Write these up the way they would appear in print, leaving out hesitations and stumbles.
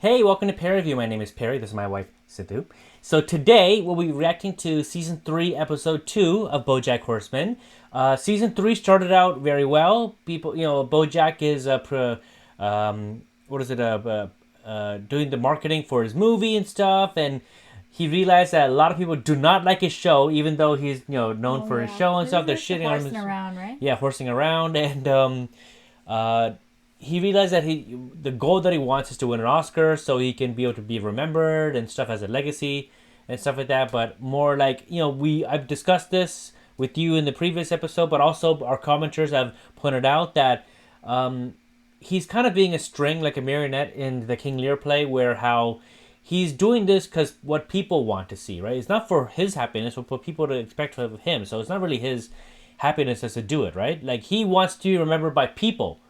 Hey, welcome to Perry Review. My name is Perry. This is my wife, Sidhu. So today we'll be reacting to Season 3, Episode 2 of BoJack Horseman. Season 3 started out very well. People, BoJack is doing the marketing for his movie and stuff, and he realized that a lot of people do not like his show, even though he's known for his show and stuff. They're shitting on him. Horsin Around, right? Yeah, Horsing Around, and he realized that the goal that he wants is to win an Oscar so he can be able to be remembered and stuff as a legacy and stuff like that. But more like, I've discussed this with you in the previous episode, but also our commenters have pointed out that he's kind of being a string, like a marionette in the King Lear play, where how he's doing this because what people want to see, right? It's not for his happiness, but for people to expect of him. So it's not really his happiness as to do it, right? Like, he wants to be remembered by people.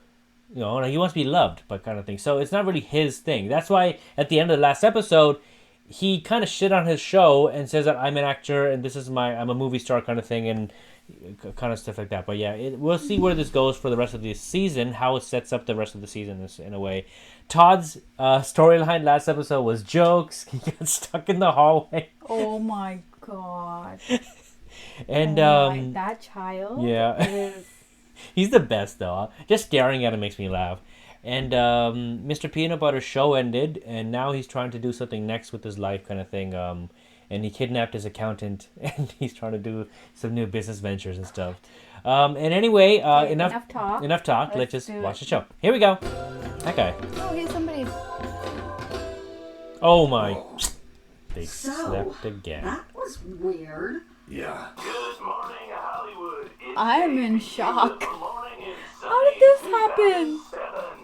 He wants to be loved, but kind of thing. So it's not really his thing. That's why at the end of the last episode, he kind of shit on his show and says that I'm an actor and I'm a movie star kind of thing and kind of stuff like that. But yeah, we'll see where this goes for the rest of the season, how it sets up the rest of the season in a way. Todd's storyline last episode was jokes. He got stuck in the hallway. Oh my god. And that child. Yeah. Is... He's the best, though. Just staring at him makes me laugh. And Mr. Peanutbutter's show ended, and now he's trying to do something next with his life kind of thing. And he kidnapped his accountant, and he's trying to do some new business ventures and stuff. And anyway, enough talk. Let's just watch the show. Here we go. Okay. Oh, here's somebody. Oh, my. They slept again. That was weird. Yeah. Good morning, Hollywood. I'm in shock. How did this happen?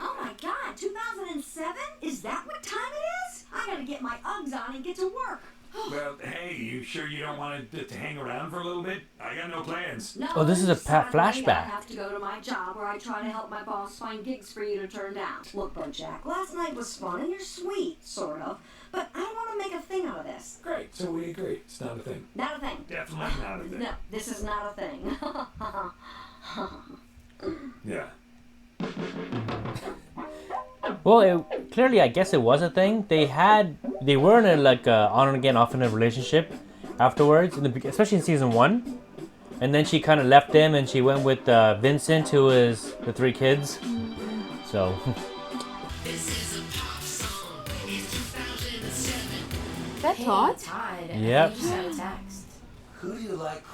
Oh my god, 2007? Is that what time it is? I gotta get my Uggs on and get to work. Well, hey, you sure you don't want to hang around for a little bit? I got no plans. No, Oh, this is a Saturday flashback. I have to go to my job where I try to help my boss find gigs for you to turn down. Look, BoJack, last night was fun and you're sweet, sort of, but I don't want to make a thing out of this. Great, so we agree. It's not a thing. Not a thing. Definitely not a thing. No, this is not a thing. Yeah. Well, clearly, I guess it was a thing. They were in a on and again, off and on relationship afterwards, especially in season 1. And then she kind of left him, and she went with Vincent, who is the 3 kids. So. Is that Todd? Todd. Yep. I just got a text. Who do you like? ?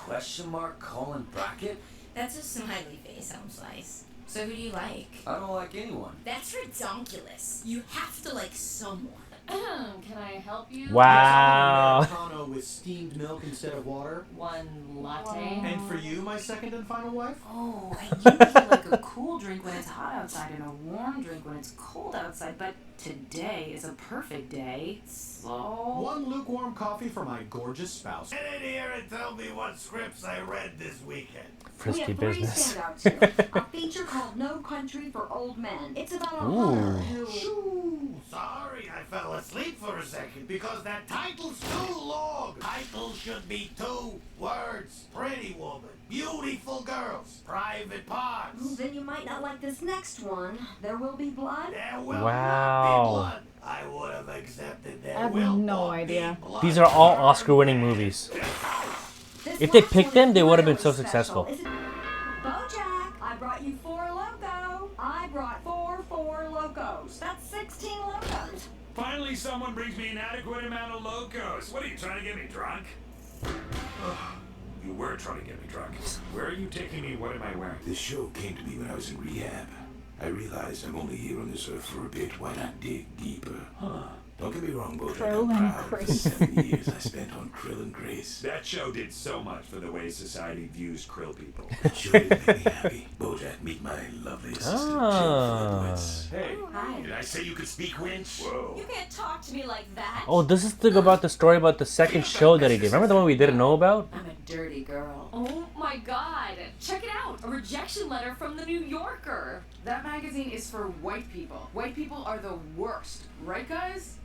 Bracket? That's a smiley face, home slice. So who do you like? I don't like anyone. That's redonkulous. You have to like someone. Can I help you? Wow. Americano with steamed milk instead of water. One latte. And for you, my second and final wife? Oh, I usually like a cool drink when it's hot outside and a warm drink when it's cold outside, but today is a perfect day, so... One lukewarm coffee for my gorgeous spouse. Get in here and tell me what scripts I read this weekend. We Frisky have 3 business. standouts here. A feature called No Country for Old Men. It's about a hunter who... Shoo, sorry, I fell asleep for a second because that title's too long. Title should be 2 words. Pretty woman, beautiful girls, private parts. Well, then you might not like this next one. There Will Be Blood. There will Wow. not be blood. I would have accepted there I have will no not idea. be blood. These are all Oscar-winning movies. This If they last picked one them, is they would have been so really successful. special. BoJack, I brought you 4 Loco. I brought 4 Locos. That's 16 Locos. Finally, someone brings me an adequate amount of locos. What are you trying to get me drunk? You were trying to get me drunk. Where are you taking me? What am I wearing? This show came to me when I was in rehab. I realized I'm only here on this earth for a bit. Why not dig deeper? Huh. Don't get me wrong, BoJack. Krill I'm and proud of the Grace. 7 years I spent on Krill and Grace. That show did so much for the way society views krill people. It sure did make me happy. BoJack, meet my lovely assistant, Ah. Jill. Hey, Hi. did I say you could speak Winch? Whoa. You can't talk to me like that. Oh, this is about the story about the second show that he did. Remember the one we didn't know about? I'm a dirty girl. Oh my god! Check it out! A rejection letter from the New Yorker! That magazine is for white people. White people are the worst. Right, guys?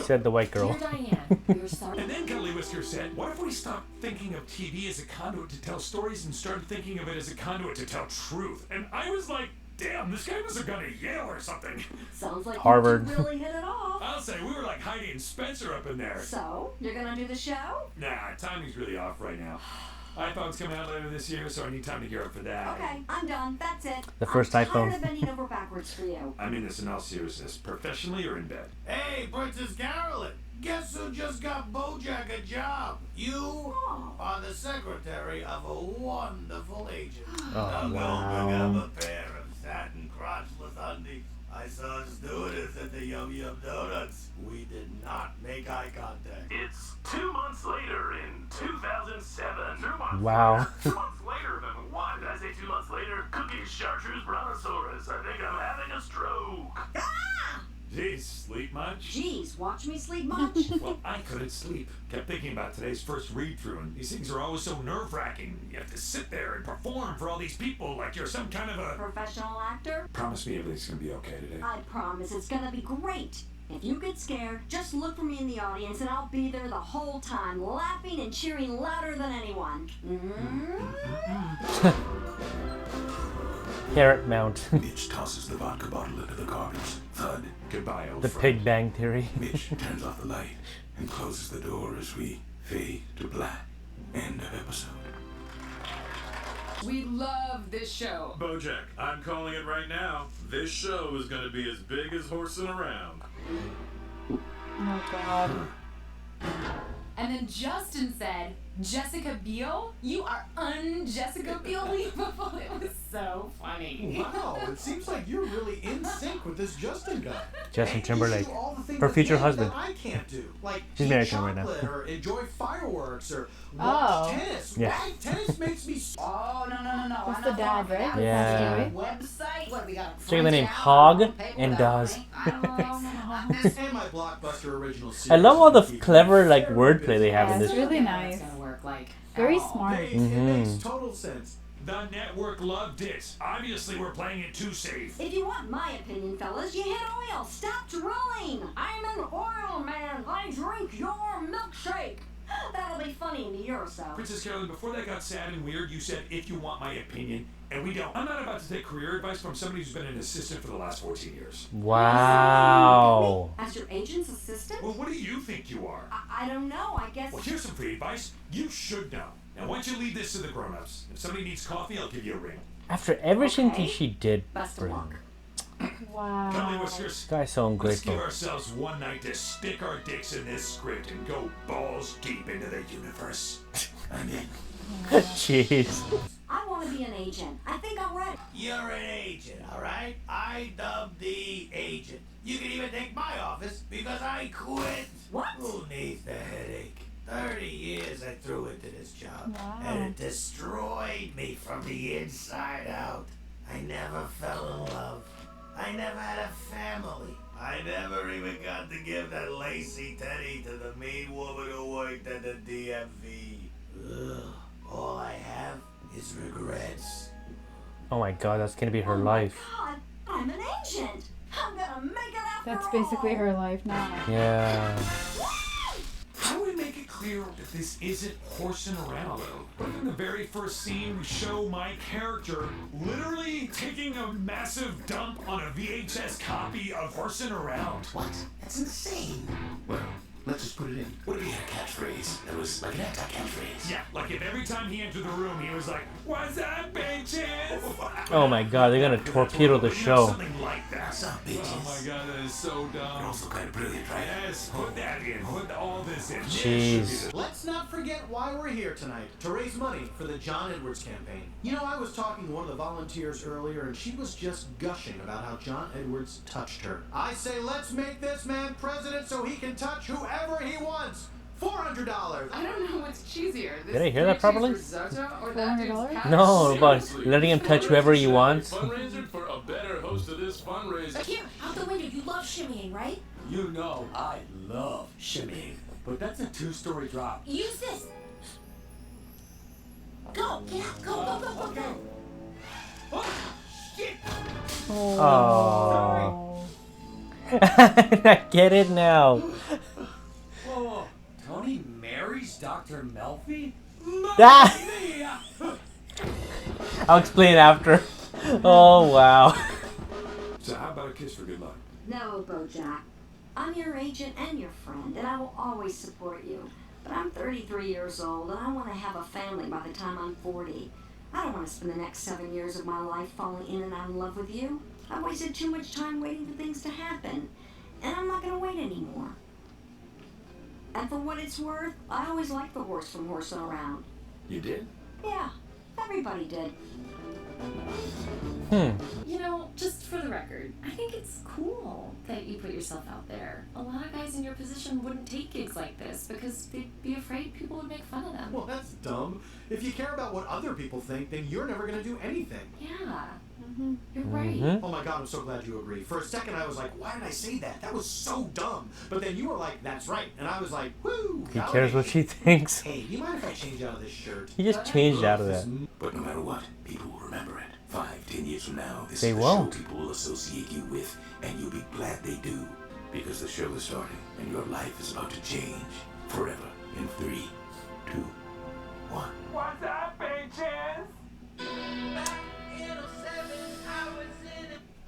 Said the white girl. Dear Diane, we're sorry. And then Kelly Whisker said, what if we stopped thinking of TV as a conduit to tell stories and started thinking of it as a conduit to tell truth? And I was like, Damn, this guy must have gone to Yale or something. Sounds like Harvard. you really hit it off. I'll say, we were like Heidi and Spencer up in there. So, you're gonna do the show? Nah, timing's really off right now. iPhone's coming out later this year, so I need time to gear up for that. Okay, I'm done. That's it. The first I'm iPhone. tired of bending over backwards for you. I mean this in all seriousness, professionally or in bed. Hey, Princess Carolyn. Guess who just got BoJack a job? You are the secretary of a wonderful agent. Oh, Now wow. go pick up a pair of satin crotchless undies. I saw a stewardess at the Yum Yum Donuts. We did not make eye contact. It's 2 months later in 2007. 2 months Wow. later. 2 months later than what? Did I say 2 months later? Cookies, chartreuse, brontosaurus. I think I'm having a stroke. Jeez, sleep much? Jeez, watch me sleep much? Well, I couldn't sleep. Kept thinking about today's first read-through, and these things are always so nerve-wracking. You have to sit there and perform for all these people like you're some kind of a... Professional actor? Promise me everything's gonna be okay today. I promise it's gonna be great. If you get scared, just look for me in the audience and I'll be there the whole time, laughing and cheering louder than anyone. Carrot Mount. Mitch tosses the vodka bottle into the garbage. Thud. Goodbye, old The friend. Big Bang Theory. Mitch turns off the light and closes the door as we fade to black. End of episode. We love this show. BoJack, I'm calling it right now. This show is going to be as big as Horsin Around. Oh God. And then Justin said, Jessica Biel? You are un-Jessica Biel-leavable. It was so funny. Wow, it seems like you're really in sync with this Justin guy. Justin And Timberlake. you do all the things Her that future Dave husband. that I can't do, like She's eat married to him right now. chocolate or enjoy fireworks or Oh. watch tennis. Yeah. Why? Tennis makes me. Oh, no. That's I'm the not dad, falling right? for that. Yeah. Website? What, we got a Check the name print out Hog on paper and without Daz. ink? I don't know. And my blockbuster original series. I love all the keep clever me like very wordplay busy. they have Yeah, in it's this. really It's nice. gonna work like Very at all. smart. Hey, it makes Mhm. total sense. The network loved it. Obviously, we're playing it too safe. If you want my opinion, fellas, you hit oil. Stop drooling. I'm an oil man. I drink your milkshake. That'll be funny in a year or so. Princess Carolyn, before that got sad and weird, you said, if you want my opinion, and we don't. I'm not about to take career advice from somebody who's been an assistant for the last 14 years. Wow. As your agent's assistant? Well, what do you think you are? I don't know. I guess. Well, here's some free advice. You should know. Now, why don't you leave this to the grown-ups? If somebody needs coffee, I'll give you a ring. After everything Okay. she did Best for of him. luck. Ah. Come in, Wow. Whiskers. This guy's so Let's give ungrateful. ourselves one night to stick our dicks in this script and go balls deep into the universe. I'm in. Jeez. I want to be an agent. I think I'm ready. You're an agent, all right? I dubbed the agent. You can even take my office because I quit. What? Who needs the headache? 30 years I threw into this job, Wow. and it destroyed me from the inside out. I never fell in love. I never had a family. I never even got to give that lacy teddy to the mean woman who worked at the DMV. Ugh. All I have is regrets. Oh my god, that's gonna be her Oh my life. God, I'm an agent. I'm gonna make it after That's all. basically her life now. Yeah. How do we make it clear that this isn't Horsin Around? But in the very first scene, we show my character literally taking a massive dump on a VHS copy of Horsin Around. What? That's insane. Well, let's just put it in. What if he had a catchphrase that was like an anti-catchphrase? Yeah, like if every time he entered the room, he was like, "What's up, bitches?" Oh my god, they're gonna torpedo the show. Something like that. What's up, bitches? Oh my god, that is so But dumb. also kind of brilliant, right? Yes, put that in. Put all this in. Jeez. Let's not forget why we're here tonight, to raise money for the John Edwards campaign. You know, I was talking to one of the volunteers earlier, and she was just gushing about how John Edwards touched her. I say, let's make this man president so he can touch whoever he wants. $400. I don't know what's cheesier. This Did I hear that three-cheese properly? risotto or that dude's $400? couch? No, but Seriously, letting him touch whoever he wants. Fundraiser for a better host of this fundraiser. Here, out the window. You love shimmying, right? You know I love shimmying, but that's a 2-story drop. Use this. Go, get out. Go. Oh. I get it now. Whoa, Tony marries Dr. Melfi? Ah! I'll explain after. Oh, wow. So how about a kiss for good luck? No, BoJack. I'm your agent and your friend, and I will always support you. But I'm 33 years old, and I want to have a family by the time I'm 40. I don't want to spend the next 7 years of my life falling in and out of love with you. I wasted too much time waiting for things to happen, and I'm not going to wait anymore. And for what it's worth, I always liked the horse from Horsin Around. You did? Yeah, everybody did. You know, just for the record, I think it's cool that you put yourself out there. A lot of guys in your position wouldn't take gigs like this because they'd be afraid people would make fun of them. Well, that's dumb. If you care about what other people think, then you're never going to do anything. Yeah, you're right. Oh my God, I'm so glad you agree. For a second, I was like, why did I say that? That was so dumb. But then you were like, that's right. And I was like, woo. He cares what she thinks. Hey, do you mind if I change out of this shirt? He just changed out of that. But no matter what, people will remember it. 5, 10 years from now, this They is the won't. show people will associate you with, and you'll be glad they do. Because the show is starting, and your life is about to change forever. In 3, 2, 1. What's up, bitches?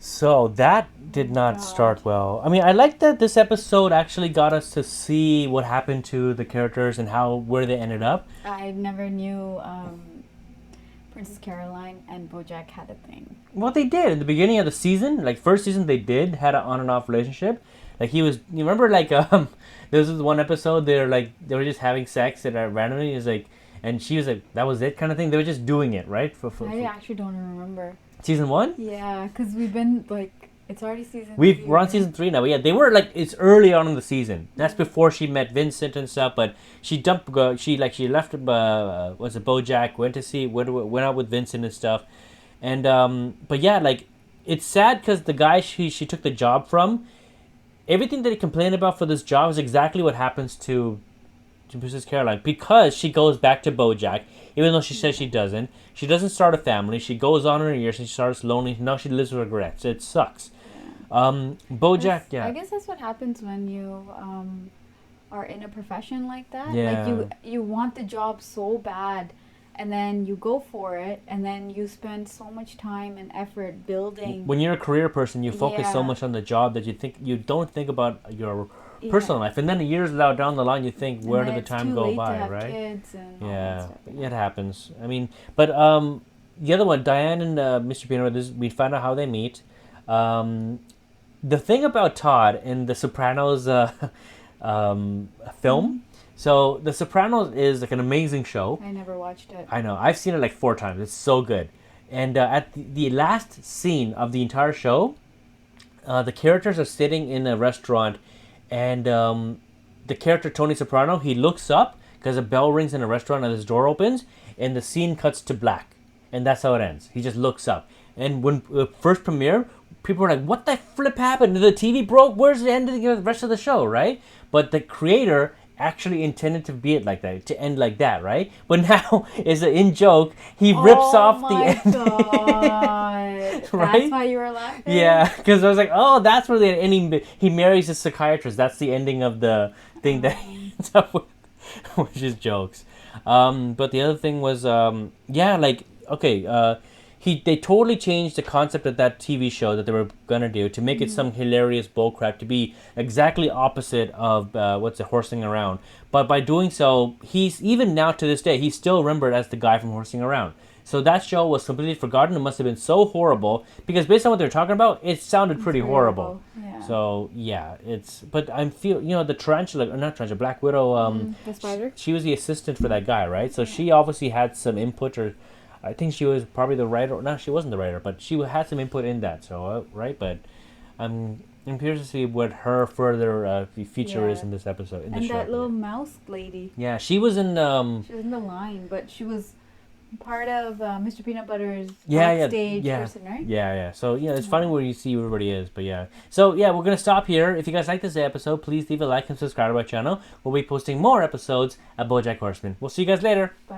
So that did not start well. I mean, I like that this episode actually got us to see what happened to the characters and where they ended up. I never knew Princess Caroline and BoJack had a thing. Well, they did in the beginning of the season. Like first season, they had an on and off relationship. Like he was, you remember, like there was this one episode. They were just having sex and randomly is like, and she was like, that was it kind of thing. They were just doing it, right? I actually don't remember. Season 1? Yeah, because we've been like, it's already season. We're on season 3 now. But yeah, they were like, it's early on in the season. That's before she met Vincent and stuff. But she left. Was it BoJack? Went out with Vincent and stuff. And but yeah, like it's sad because the guy she took the job from, everything that he complained about for this job is exactly what happens to Princess Caroline, because she goes back to BoJack, even though she says she doesn't. She doesn't start a family. She goes on in her years and she starts lonely. Now she lives with regrets. It sucks. BoJack, yeah. I guess that's what happens when you are in a profession like that. Yeah. Like you want the job so bad, and then you go for it, and then you spend so much time and effort building. When you're a career person, you focus so Yeah. much on the job that you don't think about your personal life, and then years down the line you think, where did the time go by, right? Kids and yeah, it happens. I mean, but the other one, Diane and Mr. Peanutbutter, we find out how they meet. The thing about Todd in the Sopranos film, so the Sopranos is like an amazing show. I never watched it. I know, I've seen it like 4 times. It's so good. And at the last scene of the entire show, the characters are sitting in a restaurant. And the character Tony Soprano, he looks up because a bell rings in a restaurant and his door opens, and the scene cuts to black, and that's how it ends. He just looks up. And when the first premiere, people were like, "What the flip happened? The TV broke. Where's the end of the rest of the show?" Right? But the creator actually intended to be it like that, to end like that, right? But now, as an in joke, he rips off the end. Right? That's why you were laughing? Yeah, because I was like, oh, that's where the ending. He marries a psychiatrist. That's the ending of the thing that he ends up with, which is jokes. But the other thing was, they totally changed the concept of that TV show that they were gonna do to make it some hilarious bullcrap, to be exactly opposite of Horsing Around. But by doing so, he's even now to this day, he's still remembered as the guy from Horsing Around. So that show was completely forgotten. It must have been so horrible because based on what they're talking about, it sounded pretty horrible. Yeah. So yeah, but I feel the tarantula, or not tarantula, Black Widow. The spider. She was the assistant for that guy, right? So she obviously had some input, or I think she was probably the writer. No, she wasn't the writer, but she had some input in that. So right, but I'm curious to see what her further feature is in this episode. In and the show. that little mouse lady. Yeah, she was in. She was in the line, but she was part of Mr. Peanutbutter's backstage person, right? Yeah. So it's funny where you see where everybody is, but yeah. So yeah, we're gonna stop here. If you guys like this episode, please leave a like and subscribe to our channel. We'll be posting more episodes at BoJack Horseman. We'll see you guys later. Bye.